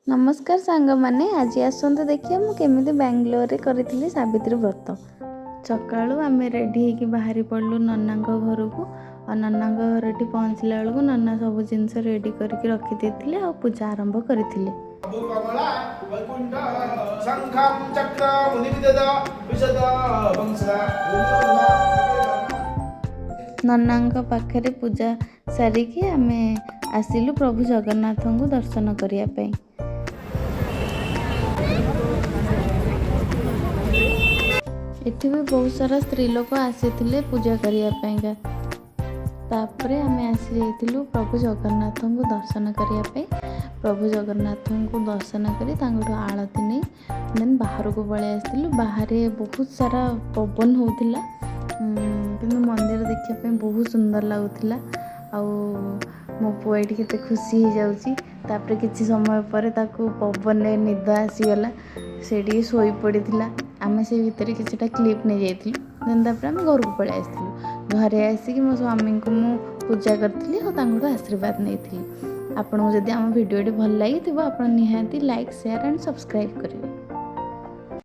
नमस्कार सांग मैंने आज आसतु देखिए मुझे केमी बेंगलोर करी सावित्री व्रत सका आम रेडी होकर बाहरी पड़लु नना घर को नना घर पहुँचला बेलू नना सब जिनस रेडी करके रखी आ पूजा आरंभ करते नना पाखे पूजा सारिकी आम आसिलु प्रभु जगन्नाथ को दर्शन करने। एठी भी बहुत सारा स्त्री लोक आसी पूजा करने तापर आम आसी जाइलु प्रभु जगन्नाथ को दर्शन करने। प्रभु जगन्नाथ को दर्शन कर आलती नहीं देन बाहर को पलि आसलु। बाहर बहुत सारा पवन होता कि मंदिर देखापी बहुत सुंदर लगुला। मो पुआ ये केते खुशी हो जाऊँगी। तापर किसी समय पर ताकू पवन निद आसीगला से शोई पड़ा। आम से भितर किसी क्लिप नहीं जाइलु देन तापर आम घर को पलि आसलु। घरे आसिक मो स्वामी को मु पूजा करी और आशीर्वाद नहीं। आपको जदि आम भिडियो भल लगी आप निहाती लाइक शेयर एंड सब्सक्राइब करेंगे।